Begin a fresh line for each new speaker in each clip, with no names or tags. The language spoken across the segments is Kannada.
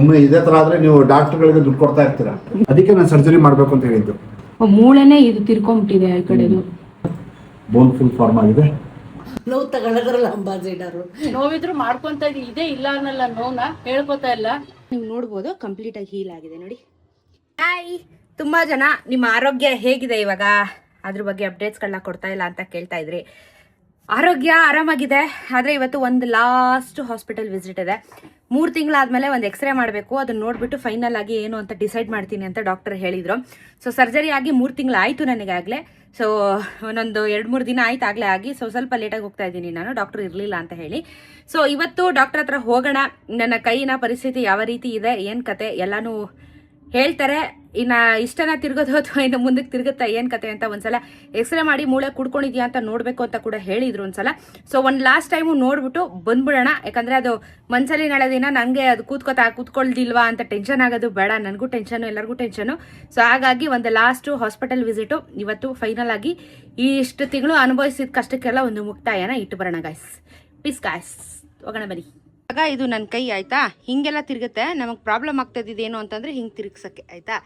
ಒಮ್ಮೆ ಇದೇ ತರ ಆದ್ರೆ ನೀವು ಡಾಕ್ಟರ್ಗಳಿಗೆ ದುಡ್ಡು ಕೊಡ್ತಾ ಇರ್ತೀರಾ, ಅದಕ್ಕೆ ನಾನು ಸರ್ಜರಿ ಮಾಡ್ಬೇಕು ಅಂತ ಹೇಳಿದ್ದು.
ಮೂಳೆನೇ ಇದು ತಿರ್ಕೊಂಬಿಟ್ಟಿದೆ ಈ ಕಡೆದು,
ಬೋನ್ ಫುಲ್ ಫಾರ್ಮ್ ಆಗಿದೆ.
ನೋವು ತಗೊಳ್ಳೋದ್ರಲ್ಲ ಅಂಬಾಸಿಡರು
ನೋವಿದ್ರು ಮಾಡ್ಕೊಂತ ಇದೇ ಇಲ್ಲ ಅನ್ನಲ್ಲ, ನೋವ್ನ ಹೇಳ್ಕೊತಾ ಇಲ್ಲ. ನೀವು ನೋಡ್ಬೋದು ಕಂಪ್ಲೀಟ್ ಆಗಿ ಹೀಲ್ ಆಗಿದೆ ನೋಡಿ.
ಹಾಯ್, ತುಂಬಾ ಜನ ನಿಮ್ಮ ಆರೋಗ್ಯ ಹೇಗಿದೆ ಇವಾಗ, ಅದ್ರ ಬಗ್ಗೆ ಅಪ್ಡೇಟ್ಸ್ಗಳನ್ನ ಕೊಡ್ತಾ ಇಲ್ಲ ಅಂತ ಕೇಳ್ತಾ ಇದ್ರಿ. ಆರೋಗ್ಯ ಆರಾಮಾಗಿದೆ, ಆದರೆ ಇವತ್ತು ಒಂದು ಲಾಸ್ಟ್ ಹಾಸ್ಪಿಟಲ್ ವಿಸಿಟ್ ಇದೆ. 3 ತಿಂಗಳಾದ್ಮೇಲೆ ಒಂದು ಎಕ್ಸ್ರೇ ಮಾಡಬೇಕು, ಅದನ್ನ ನೋಡ್ಬಿಟ್ಟು ಫೈನಲ್ ಆಗಿ ಏನು ಅಂತ ಡಿಸೈಡ್ ಮಾಡ್ತೀನಿ ಅಂತ ಡಾಕ್ಟರ್ ಹೇಳಿದ್ರು. ಸೊ ಸರ್ಜರಿ ಆಗಿ 3 ತಿಂಗಳಾಯಿತು ನನಗಾಗಲೇ. ಸೊ ಒಂದೊಂದು 2-3 ದಿನ ಆಯ್ತು ಆಗಲೇ ಆಗಿ. ಸೊ ಸ್ವಲ್ಪ ಲೇಟಾಗಿ ಹೋಗ್ತಾ ಇದ್ದೀನಿ ನಾನು, ಡಾಕ್ಟರ್ ಇರಲಿಲ್ಲ ಅಂತ ಹೇಳಿ. ಸೊ ಇವತ್ತು ಡಾಕ್ಟರ್ ಹತ್ರ ಹೋಗೋಣ, ನನ್ನ ಕೈಯಿನ ಪರಿಸ್ಥಿತಿ ಯಾವ ರೀತಿ ಇದೆ, ಏನು ಕತೆ ಎಲ್ಲಾನು ಹೇಳ್ತಾರೆ. ಇನ್ನು ಇಷ್ಟನ ತಿರ್ಗೋದು ಅಥವಾ ಇನ್ನು ಮುಂದಕ್ಕೆ ತಿರುಗುತ್ತಾ ಏನು ಕತೆ ಅಂತ ಒಂದ್ಸಲ ಎಕ್ಸ್ರೇ ಮಾಡಿ ಮೂಳೆ ಕುಡ್ಕೊಂಡಿದ್ಯಾ ಅಂತ ನೋಡಬೇಕು ಅಂತ ಕೂಡ ಹೇಳಿದ್ರು ಒಂದ್ಸಲ. ಸೊ ಒಂದು ಲಾಸ್ಟ್ ಟೈಮು ನೋಡ್ಬಿಟ್ಟು ಬಂದ್ಬಿಡೋಣ, ಯಾಕಂದರೆ ಅದು ಮನ್ಸಲ್ಲಿ ನಾಳೆ ದಿನ ನನಗೆ ಅದು ಕೂತ್ಕೊಳ್ದಿಲ್ವಾ ಅಂತ ಟೆನ್ಷನ್ ಆಗೋದು ಬೇಡ, ನನಗೂ ಟೆನ್ಷನು ಎಲ್ಲರಿಗೂ ಟೆನ್ಷನು. ಸೊ ಹಾಗಾಗಿ ಒಂದು ಲಾಸ್ಟು ಹಾಸ್ಪಿಟಲ್ ವಿಸಿಟು ಇವತ್ತು ಫೈನಲ್ ಆಗಿ ಇಷ್ಟು ತಿಂಗಳು ಅನುಭವಿಸಿದ ಕಷ್ಟಕ್ಕೆಲ್ಲ ಒಂದು ಮುಕ್ತಾಯನ ಇಟ್ಟು ಬರೋಣ ಗಾಯ್ಸ್. ಪ್ಲೀಸ್ ಗಾಯ್ಸ್ ಹೋಗೋಣ ಬನ್ನಿ. ಆಗ ಇದು ನನ್ನ ಕೈ ಆಯ್ತಾ, ಹಿಂಗೆಲ್ಲ ತಿರುಗುತ್ತೆ. ನಮಗೆ ಪ್ರಾಬ್ಲಮ್ ಆಗ್ತದಿದ್ದೇನು ಅಂತಂದರೆ ಹಿಂಗೆ ತಿರುಗ್ಸೋಕ್ಕೆ ಆಯಿತಾ.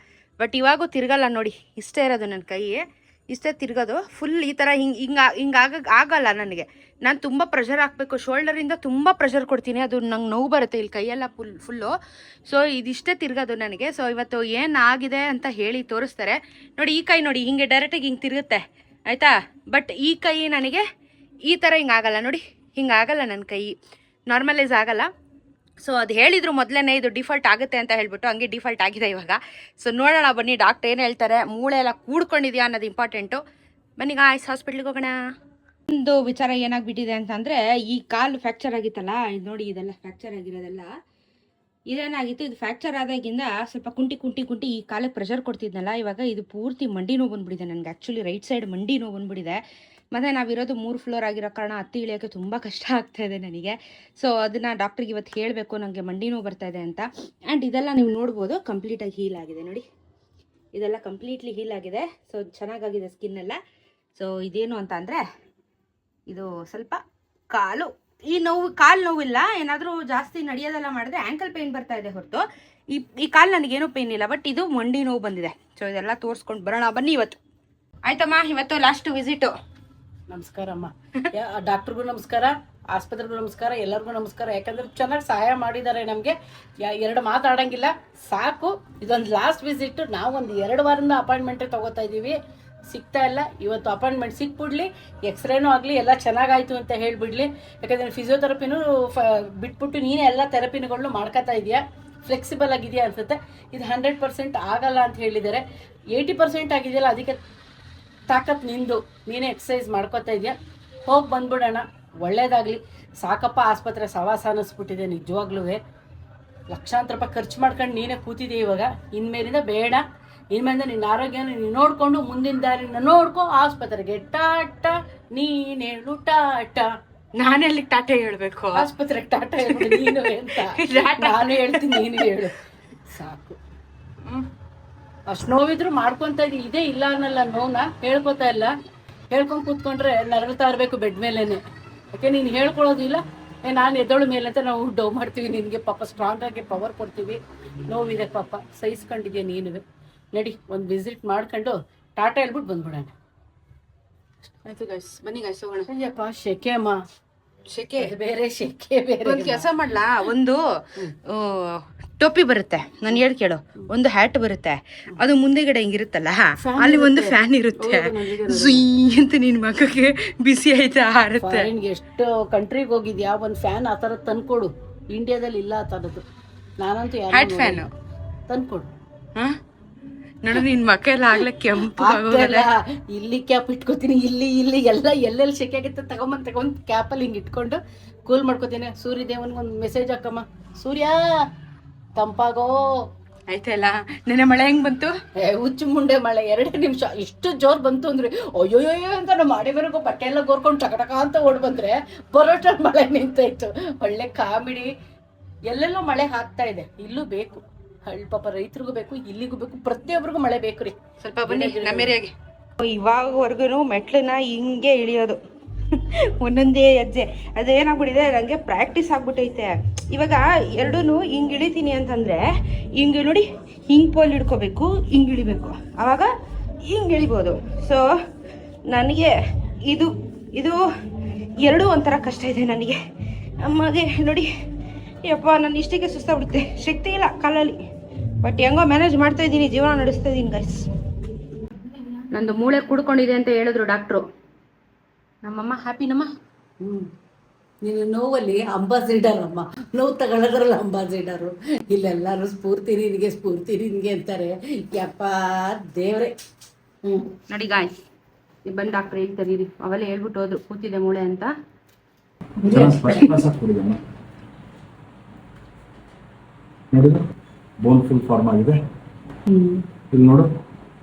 ಬಟ್ ಇವಾಗೂ ತಿರುಗಲ್ಲ ನೋಡಿ, ಇಷ್ಟೇ ಇರೋದು ನನ್ನ ಕೈ, ಇಷ್ಟೇ ತಿರುಗೋದು. ಫುಲ್ ಈ ಥರ ಆಗಲ್ಲ ನನಗೆ. ನಾನು ತುಂಬ ಪ್ರೆಷರ್ ಹಾಕಬೇಕು, ಶೋಲ್ಡರಿಂದ ತುಂಬ ಪ್ರೆಷರ್ ಕೊಡ್ತೀನಿ, ಅದು ನಂಗೆ ನೋವು ಬರುತ್ತೆ ಇಲ್ಲಿ ಕೈಯೆಲ್ಲ ಫುಲ್ಲು. ಸೊ ಇದಿಷ್ಟೇ ತಿರುಗೋದು ನನಗೆ. ಸೊ ಇವತ್ತು ಏನು ಆಗಿದೆ ಅಂತ ಹೇಳಿ ತೋರಿಸ್ತಾರೆ ನೋಡಿ. ಈ ಕೈ ನೋಡಿ ಹಿಂಗೆ ಡೈರೆಕ್ಟಾಗಿ ಹಿಂಗೆ ತಿರುಗುತ್ತೆ ಆಯಿತಾ. ಬಟ್ ಈ ಕೈ ನನಗೆ ಈ ಥರ ಹಿಂಗಾಗಲ್ಲ ನೋಡಿ, ಹಿಂಗಾಗಲ್ಲ ನನ್ನ ಕೈ, ನಾರ್ಮಲೈಸ್ ಆಗಲ್ಲ. ಸೊ ಅದು ಹೇಳಿದರು ಮೊದಲೇ ಇದು ಡಿಫಾಲ್ಟ್ ಆಗುತ್ತೆ ಅಂತ ಹೇಳ್ಬಿಟ್ಟು, ಹಂಗೆ ಡಿಫಾಲ್ಟ್ ಆಗಿದೆ ಇವಾಗ. ಸೊ ನೋಡೋಣ ಬನ್ನಿ ಡಾಕ್ಟರ್ ಏನು ಹೇಳ್ತಾರೆ. ಮೂಳೆ ಎಲ್ಲ ಕೂಡ್ಕೊಂಡಿದ್ಯಾ ಅನ್ನೋದು ಇಂಪಾರ್ಟೆಂಟು. ಬನ್ನಿ ಗಾಯ್ಸ್ ಹಾಸ್ಪಿಟ್ಲಿಗೆ ಹೋಗೋಣ. ಒಂದು ವಿಚಾರ ಏನಾಗ್ಬಿಟ್ಟಿದೆ ಅಂತಂದರೆ, ಈ ಕಾಲು ಫ್ರ್ಯಾಕ್ಚರ್ ಆಗಿತ್ತಲ್ಲ, ಇದು ನೋಡಿ ಇದೆಲ್ಲ ಫ್ರ್ಯಾಕ್ಚರ್ ಆಗಿರೋದೆಲ್ಲ ಇದೇನಾಗಿತ್ತು, ಇದು ಫ್ರ್ಯಾಕ್ಚರ್ ಆದಾಗಿಂದ ಸ್ವಲ್ಪ ಕುಂಟಿ ಈ ಕಾಲಕ್ಕೆ ಪ್ರೆಷರ್ ಕೊಡ್ತಿದ್ನಲ್ಲ, ಇವಾಗ ಇದು ಪೂರ್ತಿ ಮಂಡಿ ನೋವು ಬಂದುಬಿಟ್ಟಿದೆ ನನಗೆ. ಆ್ಯಕ್ಚುಲಿ ರೈಟ್ ಸೈಡ್ ಮಂಡಿ ನೋವು ಬಂದುಬಿಟ್ಟಿದೆ. ಮತ್ತು ನಾವಿರೋದು 3 ಫ್ಲೋರ್ ಆಗಿರೋ ಕಾರಣ ಹತ್ತಿ ಇಳಿಯೋಕ್ಕೆ ತುಂಬ ಕಷ್ಟ ಆಗ್ತಾಯಿದೆ ನನಗೆ. ಸೊ ಅದನ್ನು ಡಾಕ್ಟ್ರಿಗೆ ಇವತ್ತು ಹೇಳಬೇಕು, ನನಗೆ ಮಂಡಿ ನೋವು ಬರ್ತಾಯಿದೆ ಅಂತ. ಆ್ಯಂಡ್ ಇದೆಲ್ಲ ನೀವು ನೋಡ್ಬೋದು ಕಂಪ್ಲೀಟಾಗಿ ಹೀಲ್ ಆಗಿದೆ ನೋಡಿ, ಇದೆಲ್ಲ ಕಂಪ್ಲೀಟ್ಲಿ ಹೀಲ್ ಆಗಿದೆ. ಸೊ ಚೆನ್ನಾಗಾಗಿದೆ ಸ್ಕಿನ್ನೆಲ್ಲ. ಸೊ ಇದೇನು ಅಂತ ಅಂದರೆ, ಇದು ಸ್ವಲ್ಪ ಕಾಲು ನೋವಿಲ್ಲ, ಏನಾದರೂ ಜಾಸ್ತಿ ನಡೆಯೋದೆಲ್ಲ ಮಾಡಿದ್ರೆ ಆ್ಯಂಕಲ್ ಪೇಯ್ನ್ ಬರ್ತಾ ಇದೆ ಹೊರತು ಈ ಕಾಲು ನನಗೇನೂ ಪೇಯ್ನ್ ಇಲ್ಲ. ಬಟ್ ಇದು ಮಂಡಿ ನೋವು ಬಂದಿದೆ. ಸೊ ಇದೆಲ್ಲ ತೋರಿಸ್ಕೊಂಡು ಬರೋಣ ಬನ್ನಿ ಇವತ್ತು. ಆಯ್ತಮ್ಮ, ಇವತ್ತು ಲಾಸ್ಟ್ ವಿಸಿಟು.
ನಮಸ್ಕಾರ ಅಮ್ಮ, ಡಾಕ್ಟ್ರಿಗೂ ನಮಸ್ಕಾರ, ಆಸ್ಪತ್ರೆಗೂ ನಮಸ್ಕಾರ, ಎಲ್ಲರಿಗೂ ನಮಸ್ಕಾರ. ಯಾಕಂದ್ರೆ ಚೆನ್ನಾಗಿ ಸಹಾಯ ಮಾಡಿದ್ದಾರೆ ನಮಗೆ. 2 ಮಾತಾಡೋಂಗಿಲ್ಲ ಸಾಕು. ಇದೊಂದು ಲಾಸ್ಟ್ ವಿಸಿಟ್. ನಾವು ಒಂದು 2 ವಾರದಿಂದ ಅಪಾಯಿಂಟ್ಮೆಂಟೇ ತೊಗೋತಾ ಇದ್ದೀವಿ, ಸಿಗ್ತಾ ಇಲ್ಲ. ಇವತ್ತು ಅಪಾಯಿಂಟ್ಮೆಂಟ್ ಸಿಕ್ಬಿಡ್ಲಿ, ಎಕ್ಸ್ರೇನೂ ಆಗಲಿ, ಎಲ್ಲ ಚೆನ್ನಾಗಾಯಿತು ಅಂತ ಹೇಳಿಬಿಡ್ಲಿ. ಯಾಕಂದರೆ ಫಿಸಿಯೋಥೆರಪಿನೂ ಬಿಟ್ಬಿಟ್ಟು ನೀನೇ ಎಲ್ಲ ಥೆರಪಿನುಗಳನ್ನು ಮಾಡ್ಕೋತಾ ಇದೆಯಾ, ಫ್ಲೆಕ್ಸಿಬಲ್ ಆಗಿದೆಯಾ ಅನಿಸುತ್ತೆ. ಇದು 100% ಆಗಲ್ಲ ಅಂತ ಹೇಳಿದ್ದಾರೆ. 80% ಆಗಿದೆಯಲ್ಲ, ಅದಕ್ಕೆ ತಾಕತ್ ನಿಂದು, ನೀನೇ ಎಕ್ಸಸೈಸ್ ಮಾಡ್ಕೋತಾ ಇದೆಯಾ. ಹೋಗಿ ಬಂದ್ಬಿಡೋಣ, ಒಳ್ಳೇದಾಗಲಿ. ಸಾಕಪ್ಪ ಆಸ್ಪತ್ರೆ ಸವಾಸ ಅನ್ನಿಸ್ಬಿಟ್ಟಿದೆ ನಿಜವಾಗ್ಲೂ. ಲಕ್ಷಾಂತರ ರೂಪಾಯಿ ಖರ್ಚು ಮಾಡ್ಕೊಂಡು ನೀನೇ ಕೂತಿದ್ದೆ ಇವಾಗ. ಇನ್ಮೇಲಿಂದ ಬೇಡ, ಇನ್ಮೇಲಿಂದ ನಿನ್ನ ಆರೋಗ್ಯನ ನೀನು ನೋಡಿಕೊಂಡು ಮುಂದಿನ ದಾರಿನ ನೋಡ್ಕೊ. ಆಸ್ಪತ್ರೆಗೆ ಟಾಟ, ನೀನೇಳು ಟಾಟ.
ನಾನೆಲ್ಲಿ ಟಾಟಾ ಹೇಳ್ಬೇಕು,
ಆಸ್ಪತ್ರೆಗೆ ಟಾಟ ಹೇಳ್ಬಿಡು ನೀನು ಅಂತ. ನಾನು ಹೇಳ್ತೀನಿ, ನೀನು ಹೇಳು ಸಾಕು. ಅಷ್ಟು ನೋವಿದ್ರು ಮಾಡ್ಕೊತಾ ಇದ್ದೀವಿ, ಇದೇ ಇಲ್ಲ ಅನ್ನಲ್ಲ ನೋವನ್ನ, ಹೇಳ್ಕೊತಾ ಇಲ್ಲ. ಹೇಳ್ಕೊಂಡು ಕೂತ್ಕೊಂಡ್ರೆ ನರಳ್ತಾ ಇರಬೇಕು ಬೆಡ್ ಮೇಲೇನೆ. ಯಾಕೆ ನೀನು ಹೇಳ್ಕೊಳ್ಳೋದಿಲ್ಲ, ನಾನು ಎದ್ದೋಳ ಮೇಲೆ ಅಂತ ನಾವು ಡವ್ ಮಾಡ್ತೀವಿ. ನಿನಗೆ ಪಾಪ ಸ್ಟ್ರಾಂಗಾಗಿ ಪವರ್ ಕೊಡ್ತೀವಿ. ನೋವಿದೆ ಪಾಪ, ಸಹಿಸ್ಕೊಂಡಿದ್ಯಾ ನೀನು. ನಡಿ ಒಂದು ವಿಸಿಟ್ ಮಾಡ್ಕೊಂಡು ಟಾಟಾ ಹೇಳ್ಬಿಟ್ಟು ಬಂದ್ಬಿಡೋಣ.
ಆಯ್ತು ಗಾಯ್ಸ್, ಬನ್ನಿ ಗಾಯ್ಸ್ ಹೋಗೋಣ.
ಅಯ್ಯಪ್ಪ ಶೆಕೆ ಅಮ್ಮ,
ಶೆಕೆ
ಬೇರೆ ಶೆಕೆ ಬೇರೆ.
ಒಂದು ಕೆಲಸ ಮಾಡ್ಲಾ, ಒಂದು ಟೋಪಿ ಬರುತ್ತೆ, ನಾನು ಹೇಳಿ ಕೇಳು. ಒಂದು ಹ್ಯಾಟ್ ಬರುತ್ತೆ, ಅದು ಮುಂದೆಗಡೆ ಹಿಂಗಿರುತ್ತಲ್ಲ, ಅಲ್ಲಿ ಒಂದು ಫ್ಯಾನ್ ಇರುತ್ತೆ. ಅಂತ ನಿನ್ ಮಗಕ್ಕೆ ಬಿಸಿ ಆಯ್ತಾ ಹಾರುತ್ತೆ.
ಎಷ್ಟು ಕಂಟ್ರಿಗೆ ಹೋಗಿದ್ಯಾ, ಒಂದು ಫ್ಯಾನ್ ಆ ಥರದ್ದು ತಂದ್ಕೊಡು. ಇಂಡಿಯಾದಲ್ಲಿ ಇಲ್ಲ ಆ ಥರದ್ದು. ನಾನಂತೂ
ಹ್ಯಾಟ್ ಫ್ಯಾನು
ತಂದ್ಕೊಡು.
ನೋಡು ನಿನ್ ಮಕ್ಕ ಎಲ್ಲ ಆಗ್ಲೇ ಕೆಂಪು
ಇಲ್ಲಿ ಕ್ಯಾಪ್ ಇಟ್ಕೋತೀನಿ, ಇಲ್ಲಿ ಎಲ್ಲ ಎಲ್ಲೆಲ್ಲಿ ಶೆಕೆ ಆಗುತ್ತೆ ತಗೊಂಡ್ ಕ್ಯಾಪಲ್ಲಿ ಹಿಂಗೆ ಇಟ್ಕೊಂಡು ಕೂಲ್ ಮಾಡ್ಕೋತೀನಿ. ಸೂರ್ಯ ದೇವನ್ಗೊಂದು ಮೆಸೇಜ್ ಹಾಕಮ್ಮ, ಸೂರ್ಯ ತಂಪಾಗೋ.
ಆಯ್ತಲ್ಲ. ನೆನೆ ಮಳೆ ಹೆಂಗ್ ಬಂತು?
ಹುಚ್ಚು ಮುಂಡೆ ಮಳೆ 2 ನಿಮಿಷ ಇಷ್ಟು ಜೋರ್ ಬಂತು ಅಂದ್ರೆ ಅಯ್ಯೋಯ್ಯೋ ಅಂತ ನಾವು ಮಾಡಿ ಬರೋಕೋ ಬಟ್ಟೆ ಎಲ್ಲ ಗೋರ್ಕೊಂಡು ಟಕಟಕ ಅಂತ ಓಡ್ ಬಂದ್ರೆ ಬರೋಟ ಮಳೆ ನಿಂತಾಯ್ತು. ಒಳ್ಳೆ ಕಾಮಿಡಿ. ಎಲ್ಲೆಲ್ಲೋ ಮಳೆ ಹಾಕ್ತಾ ಇದೆ, ಇಲ್ಲೂ ಬೇಕು. ಹಳ್ಳಿ ಪಾಪ ರೈತರಿಗೂ ಬೇಕು, ಇಲ್ಲಿಗೂ ಬೇಕು, ಪ್ರತಿಯೊಬ್ಬರಿಗೂ ಮಳೆ ಬೇಕು ರೀ.
ಸ್ವಲ್ಪ ಬನ್ನಿ ನಮ್ಮ ಏರಿಯಾಗೆ. ಇವಾಗವರೆಗೂ ಮೆಟ್ಲನ್ನ ಹಿಂಗೆ ಇಳಿಯೋದು. ಒಂದೊಂದೇ ಹೆಜ್ಜೆ ಅದೇನಾಗ್ಬಿಟ್ಟಿದೆ, ನನಗೆ ಪ್ರಾಕ್ಟೀಸ್ ಆಗ್ಬಿಟ್ಟೈತೆ. ಇವಾಗ ಎರಡೂ ಹಿಂಗೆ ಇಳಿತೀನಿ ಅಂತಂದರೆ ಹಿಂಗೆ ನೋಡಿ, ಹಿಂಗೆ ಪೋಲ್ ಹಿಡ್ಕೋಬೇಕು, ಹಿಂಗೆ ಇಳಿಬೇಕು, ಆವಾಗ ಹಿಂಗೆ ಇಳಿಬೋದು. ಸೊ ನನಗೆ ಇದು ಇದು ಎರಡೂ ಒಂಥರ ಕಷ್ಟ ಇದೆ ನನಗೆ. ಅಮ್ಮಗೆ ನೋಡಿ, ಯಪ್ಪ ನಾನು ಇಷ್ಟಕ್ಕೆ ಸುಸ್ತಾಗ್ಬಿಡುತ್ತೆ, ಶಕ್ತಿ ಇಲ್ಲ ಕಾಲಲ್ಲಿ. ಬಟ್ ಹೆಂಗೋ ಮ್ಯಾನೇಜ್ ಮಾಡ್ತಾ ಇದ್ದೀನಿ, ಜೀವನ ನಡೆಸ್ತಾ ಇದ್ದೀನಿ ಗೈಸ್. ನಂದು ಮೂಳೆ ಕೂಡ್ಕೊಂಡಿದೆ ಅಂತ ಹೇಳಿದ್ರು ಡಾಕ್ಟ್ರು. ನಮ್ಮಮ್ಮ ಹ್ಯಾಪಿನಮ್ಮ.
ನೀನು ನೋವಲ್ಲಿ ಅಂಬಾಸಿಡರ್ ಅಮ್ಮ, ನೋವು ತಗೊಳ್ಳೋದ್ರಲ್ಲ ಅಂಬಾಸಿಡರು. ಇಲ್ಲೆಲ್ಲರೂ ಸ್ಫೂರ್ತಿ ನಿನಗೆ ಅಂತಾರೆ. ಯಪ್ಪ ದೇವ್ರೆ.
ನೋಡಿ ಗಾಯ್ಸ್, ಬಂದು ಡಾಕ್ಟ್ರ್ ಹೇಳ್ತಾರೆ, ಅವೆಲ್ಲ ಹೇಳ್ಬಿಟ್ಟು ಹೋದ್ರು ಕೂತಿದೆ ಮೂಳೆ ಅಂತ.
ನೋಡಿದ ಬೋನ್ ಫುಲ್ ಫಾರ್ಮ್ ಆಗಿದೆ. ಇಲ್ಲಿ ನೋಡು,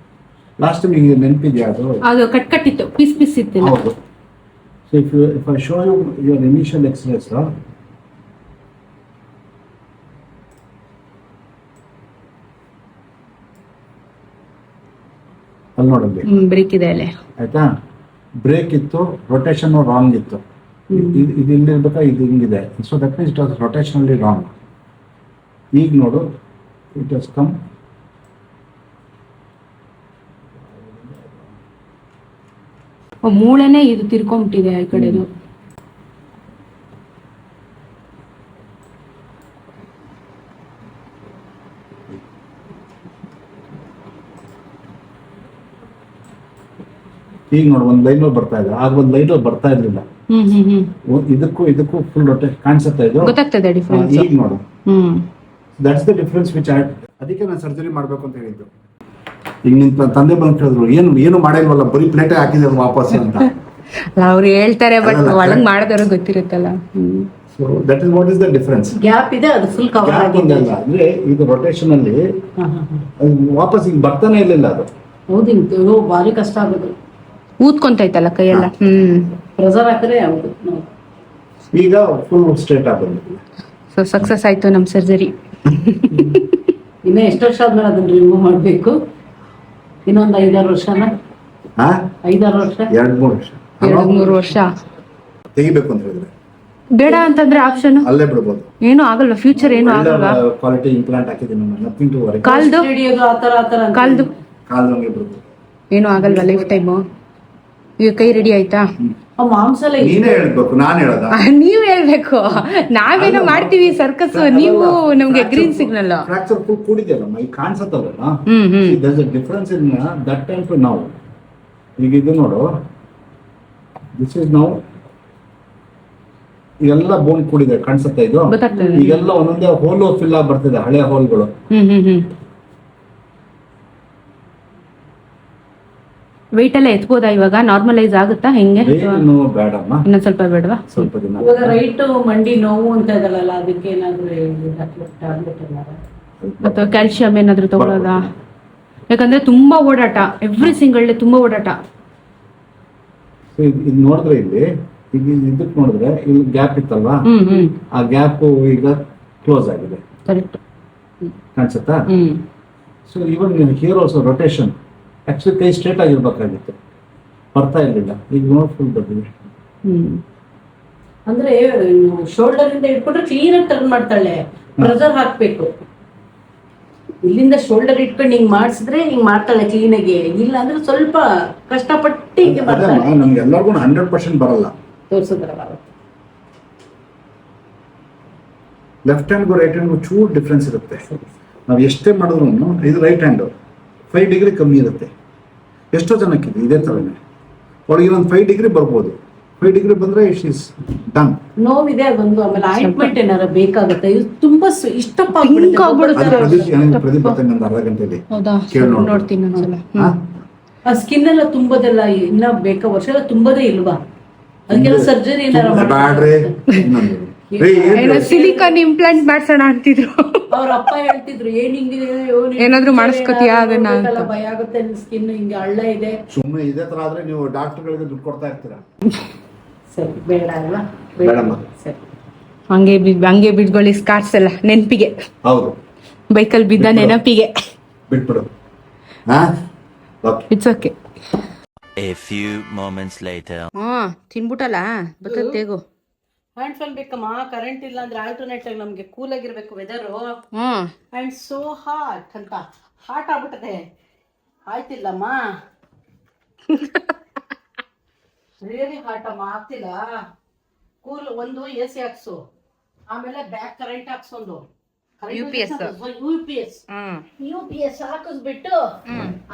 ಲಾಸ್ಟ್ ಟೈಮ್ ಈಗ ನೆನಪಿದ್ಯಾ ಅದು
ಕಟ್ಟಿತ್ತು, ಪೀಸ್ ಇತ್ತು.
ಹೌದು. So if I show you your initial X-rays, ಅಲ್ಲಿ ನೋಡಲ್ಲಿ
ಬ್ರೇಕ್ ಇದೆ ಅಲ್ಲೇ,
ಆಯ್ತಾ? ಬ್ರೇಕ್ ಇತ್ತು, ರೊಟೇಷನ್ ರಾಂಗ್ ಇತ್ತು. ಇದು ಇಲ್ಲಿರ್ಬೇಕಾ, ಇದು ಹಿಂಗಿದೆ. So that means it was rotationally wrong. ಈಗ ನೋಡು, ಇಟ್ ಹಸ್ ಕಮ್.
ಮೂಳೆನೇ ಇದು ತಿರ್ಕೊಂಬಿಟ್ಟಿದೆ ಈ ಕಡೆದು.
ಈಗ ನೋಡು, ಒಂದ್ ಲೈನ್ ಬರ್ತಾ ಇದೆ, ಆಗ ಒಂದ್ ಲೈನ್ ಬರ್ತಾ ಇರ್ಲಿಲ್ಲ. ಇದಕ್ಕೂ ಫುಲ್ ರೊಟೇಟ್ ಕಾಣಿಸುತ್ತಾ ಇದು,
ಗೊತ್ತಾಗ್ತದೆ ಡಿಫರೆನ್ಸ್.
ಈಗ ನೋಡು, ದಟ್ಸ್ ದ ಡಿಫರೆನ್ಸ್ ವಿಚ್ ಅದಕ್ಕೆ ನಾನು ಸರ್ಜರಿ ಮಾಡ್ಬೇಕು ಅಂತ ಹೇಳಿದ್ದು. ಈಗ ನಿನ್ ತಂದೆ ಬಂದು ಕೇಳಿದ್ರು, ಏನು ಮಾಡಿಲ್ವಲ್ಲ, ಬರೀ ಪ್ಲೇಟೇ ಹಾಕಿದ್ರು ವಾಪಸ್ ಅಂತ.
ಅವ್ರು ಹೇಳ್ತಾರೆ, ಬಟ್ ಒಳಗ್ ಮಾಡಿದವ್ರು ಗೊತ್ತಿರುತ್ತಲ್ಲ.
So that is what is the difference.
Gap ಇದೆ, ಅದು ಫುಲ್ ಕವರ್ ಆಗಿದೆ.
ಅಂದ್ರೆ ಇದು ರೊಟೇಷನ್ ಅಲ್ಲಿ ವಾಪಸ್ ಈಗ ಬರ್ತಾನೆ ಇರ್ಲಿಲ್ಲ ಅದು.
ಹೌದು, ಭಾರಿ ಕಷ್ಟ ಆಗೋದು.
ಊದ್ಕೊಂತೈತಲ್ಲ ಕೈಯೆಲ್ಲ.
ಪ್ರೆಸರ್ ಹಾಕಿದ್ರೆ ಹೌದು.
ಈಗ ಫುಲ್ ಸ್ಟ್ರೇಟ್ ಆಗೋದು.
ಸೊ ಸಕ್ಸಸ್ ಆಯ್ತು ನಮ್ ಸರ್ಜರಿ.
ಇನ್ನ ಎಷ್ಟು ವರ್ಷ ಆದ್ಮೇಲೆ ಅದನ್ನ ರಿಮೂವ್ ಮಾಡ್ಬೇಕು? ಇನ್ನೊಂದು 5-6 ವರ್ಷನ? 5-6 ವರ್ಷ,
2-3 ವರ್ಷ,
2-3 ವರ್ಷ
ತೆಗಿಬೇಕು ಅಂತ ಹೇಳಿದ್ರೆ
ಬೇಡ ಅಂತಂದ್ರೆ ಆಪ್ಷನ್
ಅಲ್ಲೇ ಬಿಡ್ಬೋದು.
ಏನು ಆಗಲ್ಲ, ಫ್ಯೂಚರ್ ಏನು ಆಗಲ್ಲ.
ಕ್ವಾಲಿಟಿ ಇಂಪ್ಲಾಂಟ್ ಹಾಕಿದ್ದೀನಿ, ನಥಿಂಗ್ ಟು ವರಿ.
ಕಾಲ್ದು
ಕಾಲ್ದು
ಕಾಲ್ದಂಗೆ ಬಿಡ್ಬೋದು,
ಏನು ಆಗಲ್ವಾ ಲೈಫ್ ಟೈಮು. ಈಗ ಕೈ ರೆಡಿ ಆಯ್ತಾ?
ಮಾಂಸ ಎಲ್ಲ
ನೀನೇ ಹೇಳ್ಬೇಕು, ನಾನ್ ಹೇಳೋದ?
ನೀವ್ ಹೇಳ್ಬೇಕು, ನಾವೇನೋ ಮಾಡ್ತೀವಿ ಸರ್ಕಸ್, ನೀವು ನಮ್ಗೆ ಗ್ರೀನ್ ಸಿಗ್ನಲ್.
ಫ್ರಾಕ್ಚರ್ ಫುಲ್ ಕೂಡಿದೆಯಲ್ಲ, ಈಗ ಕಾಣಿಸುತ್ತಲ್ಲ. There's a difference in that time to now. ಈಗ ಇದು ನೋಡು, ದಿಸ್ ಇಸ್ ನೌ, ಇದೆಲ್ಲ ಬೋನ್ ಕೂಡಿದೆ, ಕಾಣಿಸುತ್ತಾ ಇದು? ಈಗೆಲ್ಲ ಒಂದೊಂದೇ ಹೋಲ್ ಫಿಲ್ ಆಗಿ ಬರ್ತಿದೆ, ಹಳೆ ಹೋಲ್ಗಳು.
ವೆಯ್ಟ್ ಎಲ್ಲ ಎತ್ಬೋದಾ ಇವಾಗ? ನಾರ್ಮಲೈಸ್ ಆಗುತ್ತಾ ಹೆಂಗೆ?
ಬೇಡಮ್ಮ,
ಇನ್ನೊಂದ್ ಸ್ವಲ್ಪ ಬೇಡವಾ?
ಸ್ವಲ್ಪ ದಿನ.
ಇವಾಗ ರೈಟ್ ಮಂಡಿ ನೋವು ಅಂತ ಇದಲ್ಲ, ಅದಕ್ಕೆ ಏನಾದ್ರು ಟ್ಯಾಬ್ಲೆಟ್ ಏನಾದ್ರು
ಅಥವಾ ಕ್ಯಾಲ್ಸಿಯಂ ಏನಾದ್ರು ತಗೊಳ್ಳೋದಾ? ಯಾಕಂದ್ರೆ ತುಂಬಾ ಓಡಾಟ, ಎವ್ರಿ ಸಿಂಗಲ್ ಡೇ ತುಂಬಾ ಓಡಾಟ.
ಇದು ನೋಡಿದ್ರೆ ಇಲ್ಲಿ ಈಗ ಇದಕ್ಕೆ ನೋಡಿದ್ರೆ ಇಲ್ಲಿ ಗ್ಯಾಪ್ ಇತ್ತಲ್ವಾ, ಆ ಗ್ಯಾಪ್ ಈಗ ಕ್ಲೋಸ್ ಆಗಿದೆ.
ಕರೆಕ್ಟ್
ಕಾಣಿಸುತ್ತಾ? So even here also rotation. Actually ಕೈ ಸ್ಟ್ರೇಟ್ ಆಗಿರ್ಬೇಕಾಗಿತ್ತು, ಬರ್ತಾ ಇರ್ಲಿಲ್ಲ. ಈಗ ನೋಡಿ ಫುಲ್ ಬಂದಿದೆ.
ಅಂದ್ರೆ ಶೋಲ್ಡರ್ ಇಂದ ಇಟ್ಕೊಂಡ್ರೆ ಕ್ಲೀನ್ ಆಗಿ ಟರ್ನ್ ಮಾಡ್ತಾಳೆ. ಪ್ರೆಸರ್ ಹಾಕ್ಬೇಕು, ಇಲ್ಲಿಂದ ಶೋಲ್ಡರ್ ಇಟ್ಕೊಂಡು ಹಿಂಗ್ ಮಾಡಿಸಿದ್ರೆ ಹಿಂಗ್ ಮಾಡ್ತಾಳೆ ಕ್ಲೀನ್ ಆಗಿ. ಇಲ್ಲ ಅಂದ್ರೆ ಸ್ವಲ್ಪ ಕಷ್ಟಪಟ್ಟು ಹಿಂಗೆ ಮಾಡ್ತಾಳೆ.
ನಮ್ಗೆ ಎಲ್ಲರಿಗೂ 100% ಬರಲ್ಲ,
ತೋರ್ಸಿದ್ರಲ್ಲ.
ಲೆಫ್ಟ್ ಹ್ಯಾಂಡ್ಗೂ ರೈಟ್ ಹ್ಯಾಂಡ್ಗೂ ಚೂರು ಡಿಫ್ರೆನ್ಸ್ ಇರುತ್ತೆ. ನಾವು ಎಷ್ಟೇ ಮಾಡಿದ್ರು ಇದು ರೈಟ್ ಹ್ಯಾಂಡ್ 5 ಡಿಗ್ರಿ ಕಮ್ಮಿ ಇರುತ್ತೆ. ಎಷ್ಟೋ ಜನಕ್ಕಿದೆ ಇದೇ ಥರನೇ. ಅವಳಿಗೆ ಇನ್ನೊಂದು 5 ಡಿಗ್ರಿ ಬರ್ಬೋದು. 5 ಡಿಗ್ರಿ ಬಂದ್ರೆ ಇಟ್ ಈಸ್ ಡನ್.
ನೋವಿದೆ ಅದೊಂದು. ಆಮೇಲೆ ಆಯಿಂಟ್ಮೆಂಟ್ ಏನಾರ ಬೇಕಾಗುತ್ತೆ. ಇದು ತುಂಬಾ ಇಷ್ಟಪ್ಪ
ಪ್ರದೀಪ್ ಬರ್ತಾನೆ ಒಂದು ಅರ್ಧ ಗಂಟೆಯಲ್ಲಿ.
ನೋಡ್ತೀನಿ ಒಂದ್ಸಲ.
ಆ ಸ್ಕಿನ್ ಎಲ್ಲ ತುಂಬದೆಲ್ಲ ಇನ್ನ ಬೇಕಾ? ವರ್ಷ ಎಲ್ಲ ತುಂಬದೇ ಇಲ್ವಾ? ಅದಕ್ಕೆಲ್ಲ ಸರ್ಜರಿ ಏನಾರ
ಬ್ಯಾಡ್ರಿ.
ಸಿಲಿಕಾನ್ ಇಂಪ್ಲಾಂಟ್ ಮಾಡ್ಸೋಣ ಅಂತಿದ್ರು.
ಅವ್ರ ಅಪ್ಪ ಹೇಳ್ತಿದ್ರು, ಏನ್ ಹಿಂಗಿದೆ,
ಏನಾದ್ರು ಮಾಡಿಸ್ಕೊತೀಯಾ ಅದನ್ನ ಅಂತ.
ಭಯ ಆಗುತ್ತೆ, ಸ್ಕಿನ್ ಹಿಂಗೆ ಹಳ್ಳ ಇದೆ.
ಸುಮ್ಮನೆ ಇದೇ ತರ ಆದ್ರೆ ನೀವು ಡಾಕ್ಟರ್ಗಳಿಗೆ ದುಡ್ಡು ಕೊಡ್ತಾ ಇರ್ತೀರಾ.
ಸರಿ, ಬೇಡ ಅಲ್ವಾ?
ಬೇಡಮ್ಮ.
ಸರಿ,
ಹಂಗೆ ಬಿಡ್ಕೊಳ್ಳಿ ಸ್ಕಾರ್ಸ್ ಎಲ್ಲ ನೆನಪಿಗೆ.
ಹೌದು,
ಬೈಕಲ್ಲಿ ಬಿದ್ದ ನೆನಪಿಗೆ
ಬಿಟ್ಬಿಡು.
It's okay.
A few moments later.
ತಿನ್ಬಿಟ್ಟಲ್ಲ ಬರ್ತದೆ ತೇಗು.
ಹ್ಯಾಂಡ್ ಫ್ಯಾನ್ ಬೇಕಮ್ಮ, ಕರೆಂಟ್ ಇಲ್ಲ ಅಂದ್ರೆ ಆಲ್ಟರ್ನೇಟ್ ಆಗಿ ನಮಗೆ ಕೂಲ್ ಆಗಿರ್ಬೇಕು ವೆದರು. ಆ್ಯಂಡ್ ಸೋ ಹಾಟ್ ಅಂತ ಹಾಟ್ ಆಗ್ಬಿಟ್ಟದೆ. ಆಯ್ತಿಲ್ಲಮ್ಮ, ರಿಯಲಿ ಹಾಟ್ ಅಮ್ಮ, ಆಗ್ತಿಲ್ಲ. ಕೂಲ್ ಒಂದು ಎ ಸಿ ಹಾಕ್ಸು, ಆಮೇಲೆ ಬ್ಯಾಕ್ ಕರೆಂಟ್ ಹಾಕ್ಸೊಂದು
UPS.
UPS ಹಾಕಿಸ್ಬಿಟ್ಟು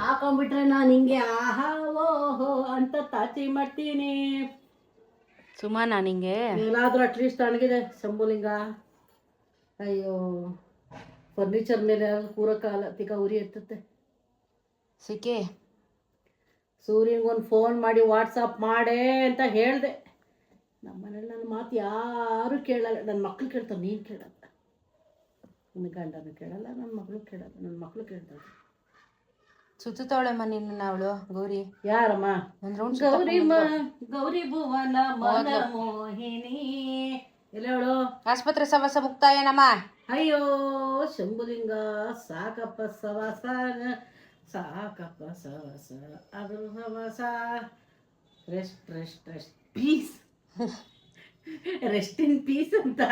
ಹಾಕೊಂಡ್ಬಿಟ್ರೆ ನಾನು ಹಿಂಗೆ ಆಹಾ ಓಹೋ ಅಂತ ತಾತಿ ಮಾಡ್ತೀನಿ.
ಸುಮಾನ ನಿಂಗೆ
ಏನಾದ್ರೂ ಅಟ್ಲೀಸ್ಟ್ ತಣ್ಣಗಿದೆ ಶಂಭುಲಿಂಗ. ಅಯ್ಯೋ, ಫರ್ನಿಚರ್ ಮೇಲೆ ಕೂರಕ್ಕಾಗಲ್ಲ, ತಿಕ್ಕ ಉರಿ ಎತ್ತುತ್ತೆ.
ಸಿಕ್ಕೆ
ಸೂರ್ಯಂಗೊಂದು ಫೋನ್ ಮಾಡಿ ವಾಟ್ಸಪ್ ಮಾಡೇ ಅಂತ ಹೇಳಿದೆ. ನಮ್ಮ ಮನೇಲಿ ನನ್ನ ಮಾತು ಯಾರು ಕೇಳಲ್ಲ. ನನ್ನ ಮಕ್ಳು ಕೇಳ್ತಾರೆ, ನೀನು ಕೇಳಲ್ಲ. ನನ್ನ ಗಂಡನೂ ಕೇಳಲ್ಲ, ನನ್ನ ಮಗಳು ಕೇಳಲ್ಲ. ನನ್ನ ಮಕ್ಕಳು ಕೇಳ್ತಾರೆ.
ಸುತ್ತವಳೆಮ್ಮ ನಿನ್ನ ಅವಳು ಗೌರಿ.
ಯಾರಮ್ಮ?
ಒಂದ್ ರೌಂಡ್
ಗೌರಿ ಭುವನ ಮನ ಮೋಹಿನಿ. ಎಲ್ಲವಳು?
ಆಸ್ಪತ್ರೆ ಸವಾಸ ಮುಕ್ತಾಯನಮ್ಮ.
ಅಯ್ಯೋ ಶಂಭುಲಿಂಗ, ಸಾಕಪ್ಪ ಸವಾಸ, ಸಾಕಪ್ಪ ಸವಾಸ, ಅದು ಸವಾಸ. Rest rest rest peace, rest in peace ಅಂತ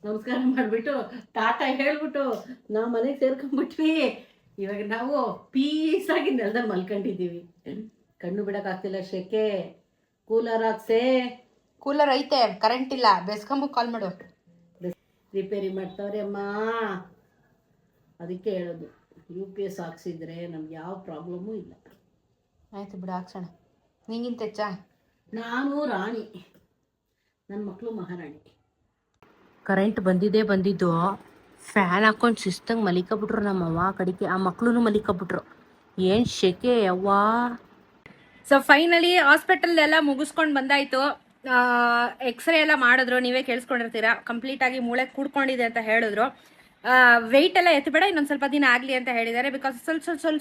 ನಮಸ್ಕಾರ ಮಾಡಿಬಿಟ್ಟು ಟಾಟಾ ಹೇಳ್ಬಿಟ್ಟು ನಾವು ಮನೆಗೆ ಸೇರ್ಕೊಂಡ್ಬಿಟ್ವಿ. ಇವಾಗ ನಾವು ಪೀಸಾಗಿ ನೆಲದಲ್ಲಿ ಮಲ್ಕೊಂಡಿದ್ದೀವಿ. ಕಣ್ಣು ಬಿಡೋಕ್ಕಾಗ್ತಿಲ್ಲ, ಶೆಕೆ. ಕೂಲರ್ ಹಾಕ್ಸೆ.
ಕೂಲರ್ ಐತೆ, ಕರೆಂಟ್ ಇಲ್ಲ. ಬೆಸ್ಕಾಂಬು ಕಾಲ್ ಮಾಡು.
ರಿಪೇರಿ ಮಾಡ್ತಾವ್ರೆ ಅಮ್ಮ, ಅದಕ್ಕೆ ಹೇಳೋದು. UPS ಹಾಕ್ಸಿದ್ರೆ ನಮ್ಗೆ ಯಾವ ಪ್ರಾಬ್ಲಮ್ಮೂ ಇಲ್ಲ.
ಆಯ್ತು ಬಿಡು, ಹಾಕ್ಸೋಣ. ನಿಂಗಿಂತ ಹೆಚ್ಚಾ?
ನಾನು ರಾಣಿ, ನನ್ನ ಮಕ್ಕಳು ಮಹಾರಾಣಿ.
ಕರೆಂಟ್ ಬಂದಿದ್ದು, ಫ್ಯಾನ್ ಹಾಕೊಂಡು ಶಿಸ್ತಂಗೆ ಮಲಿಕಬಿಟ್ರು ನಮ್ಮವ್ವ ಕಡೆಗೆ. ಆ ಮಕ್ಳು ಮಲಿಕಬಿಟ್ರು. ಏನು ಶೆಕೆ ಅವ್ವಾ.
ಸೊ ಫೈನಲಿ ಹಾಸ್ಪಿಟಲ್ ಎಲ್ಲ ಮುಗಿಸ್ಕೊಂಡು ಬಂದಾಯ್ತು. ಎಕ್ಸ್ರೇ ಎಲ್ಲ ಮಾಡಿದ್ರು, ನೀವೇ ಕೇಳಿಸ್ಕೊಂಡಿರ್ತೀರಾ. ಕಂಪ್ಲೀಟಾಗಿ ಮೂಳೆ ಕೂಡ್ಕೊಂಡಿದೆ ಅಂತ ಹೇಳಿದ್ರು. ವೆಯ್ಟ್ ಎಲ್ಲ ಎತ್ತಬೇಡ, ಇನ್ನೊಂದು ಸ್ವಲ್ಪ ದಿನ ಆಗಲಿ ಅಂತ ಹೇಳಿದ್ದಾರೆ. ಬಿಕಾಸ್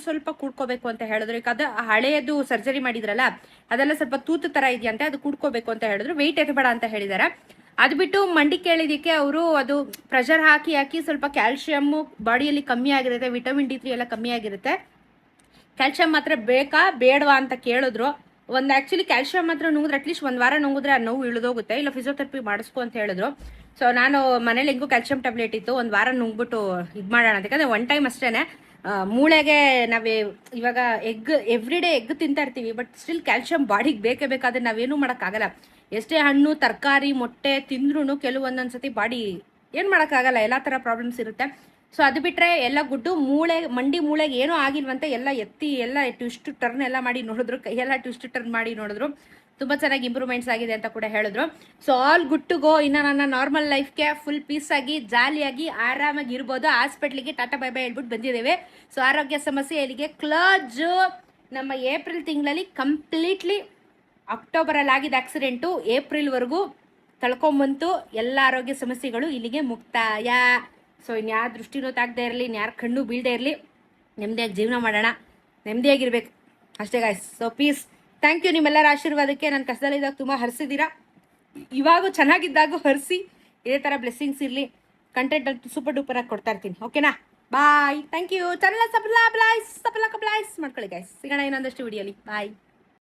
ಸ್ವಲ್ಪ ಕೂಡ್ಕೋಬೇಕು ಅಂತ ಹೇಳಿದ್ರು. ಈಗ ಅದು ಹಳೆಯದು ಸರ್ಜರಿ ಮಾಡಿದ್ರಲ್ಲ, ಅದೆಲ್ಲ ಸ್ವಲ್ಪ ತೂತು ಥರ ಇದೆಯಂತೆ, ಅದು ಕೂಡ್ಕೋಬೇಕು ಅಂತ ಹೇಳಿದ್ರು. ವೆಯ್ಟ್ ಎತ್ತಬೇಡ ಅಂತ ಹೇಳಿದ್ದಾರೆ. ಅದು ಬಿಟ್ಟು ಮಂಡಿ ಕೇಳಿದ್ದಕ್ಕೆ ಅವರು ಅದು ಪ್ರೆಷರ್ ಹಾಕಿ ಸ್ವಲ್ಪ ಕ್ಯಾಲ್ಶಿಯಮ್ಮು ಬಾಡಿಯಲ್ಲಿ ಕಮ್ಮಿ ಆಗಿರುತ್ತೆ, ವಿಟಮಿನ್ D3 ಎಲ್ಲ ಕಮ್ಮಿ ಆಗಿರುತ್ತೆ. ಕ್ಯಾಲ್ಶಿಯಂ ಮಾತ್ರ ಬೇಕಾ ಬೇಡವಾ ಅಂತ ಕೇಳಿದ್ರು. ಒಂದು ಆ್ಯಕ್ಚುಲಿ ಕ್ಯಾಲ್ಶಿಯಂ ಮಾತ್ರ ನುಂಗಿದ್ರೆ ಅಟ್ಲೀಸ್ಟ್ 1 ವಾರ ನುಂಗಿದ್ರೆ ಆ ನೋವು ಇಳಿದೋಗುತ್ತೆ, ಇಲ್ಲ ಫಿಸಿಯೋಥೆರಪಿ ಮಾಡಿಸ್ಕೊ ಅಂತ ಹೇಳಿದ್ರು. ಸೊ ನಾನು ಮನೇಲಿ ಹೆಂಗೂ ಕ್ಯಾಲ್ಶಿಯಂ ಟ್ಯಾಬ್ಲೆಟ್ ಇತ್ತು, 1 ವಾರ ನುಂಗ್ಬಿಟ್ಟು ಇದು ಮಾಡೋಣ ಅಂತ. ಯಾಕಂದರೆ 1 ಟೈಮ್ ಅಷ್ಟೇ. ಮೂಳೆಗೆ ನಾವೇ ಇವಾಗ ಎವ್ರಿ ಡೇ ಎಗ್ ತಿಂತಾ ಇರ್ತೀವಿ, ಬಟ್ ಸ್ಟಿಲ್ ಕ್ಯಾಲ್ಶಿಯಂ ಬಾಡಿಗೆ ಬೇಕೇ ಬೇಕಾದ್ರೆ ನಾವೇನು ಮಾಡೋಕ್ಕಾಗಲ್ಲ. ಎಷ್ಟೇ ಹಣ್ಣು ತರಕಾರಿ ಮೊಟ್ಟೆ ತಿಂದ್ರೂ ಕೆಲವೊಂದೊಂದ್ಸತಿ ಬಾಡಿ ಏನು ಮಾಡೋಕ್ಕಾಗಲ್ಲ, ಎಲ್ಲ ಥರ ಪ್ರಾಬ್ಲಮ್ಸ್ ಇರುತ್ತೆ. ಸೊ ಅದು ಬಿಟ್ಟರೆ ಎಲ್ಲ ಗುಡ್ಡು ಮಂಡಿ ಮೂಳೆಗೆ ಏನೂ ಆಗಿಲ್ವಂತೆ. ಎಲ್ಲ ಎತ್ತಿ ಎಲ್ಲ ಟ್ವಿಸ್ಟ್ ಟರ್ನ್ ಎಲ್ಲ ಮಾಡಿ ನೋಡಿದ್ರು, ಕೈಯೆಲ್ಲ ಟ್ವಿಸ್ಟ್ ಟರ್ನ್ ಮಾಡಿ ನೋಡಿದ್ರು. ತುಂಬ ಚೆನ್ನಾಗಿ ಇಂಪ್ರೂವ್ಮೆಂಟ್ಸ್ ಆಗಿದೆ ಅಂತ ಕೂಡ ಹೇಳಿದ್ರು. So all good to go. ಇನ್ನು ನನ್ನ ನಾರ್ಮಲ್ ಲೈಫ್ಗೆ ಫುಲ್ ಪೀಸಾಗಿ ಜಾಲಿಯಾಗಿ ಆರಾಮಾಗಿ ಇರ್ಬೋದು. ಹಾಸ್ಪಿಟ್ಲಿಗೆ ಟಾಟಾ ಬೈ ಬೈ ಹೇಳ್ಬಿಟ್ಟು ಬಂದಿದ್ದೇವೆ. ಸೊ ಆರೋಗ್ಯ ಸಮಸ್ಯೆ ಇಲ್ಲಿಗೆ ಕ್ಲೋಜ್. ನಮ್ಮ ಏಪ್ರಿಲ್ ತಿಂಗಳಲ್ಲಿ ಕಂಪ್ಲೀಟ್ಲಿ, ಅಕ್ಟೋಬರಲ್ಲಿ ಆಗಿದ್ದ ಆಕ್ಸಿಡೆಂಟು ಏಪ್ರಿಲ್ವರೆಗೂ ತಳ್ಕೊಂಬಂತು. ಎಲ್ಲ ಆರೋಗ್ಯ ಸಮಸ್ಯೆಗಳು ಇಲ್ಲಿಗೆ ಮುಕ್ತಾಯ. ಸೊ ಇನ್ಯಾರ ದೃಷ್ಟಿನೂ ತಾಗದೇ ಇರಲಿ, ಇನ್ಯಾರ ಕಣ್ಣು ಬೀಳದೇ ಇರಲಿ, ನೆಮ್ಮದಿಯಾಗಿ ಜೀವನ ಮಾಡೋಣ, ನೆಮ್ಮದಿಯಾಗಿರ್ಬೇಕು ಅಷ್ಟೇ guys. So peace. Thank you ನಿಮ್ಮೆಲ್ಲರ ಆಶೀರ್ವಾದಕ್ಕೆ. ನನ್ನ ಕಷ್ಟದಲ್ಲಿದ್ದಾಗ ತುಂಬ ಹರಿಸಿದ್ದೀರಾ, ಇವಾಗೂ ಚೆನ್ನಾಗಿದ್ದಾಗೂ ಹರಿಸಿ. ಇದೇ ಥರ ಬ್ಲೆಸ್ಸಿಂಗ್ಸ್ ಇರಲಿ. ಕಂಟೆಂಟ್ ಅಂತೂ ಸೂಪರ್ ಡೂಪರ್ ಆಗಿ ಕೊಡ್ತಾ ಇರ್ತೀನಿ. ಓಕೆನಾ? Bye. Thank you. Channel subscribe ಮಾಡ್ಕೊಳ್ಳಿ ಗೈಸ್. ಸಿಗೋಣ ಇನ್ನೊಂದಷ್ಟು ವಿಡಿಯೋಲಿ. ಬಾಯ್.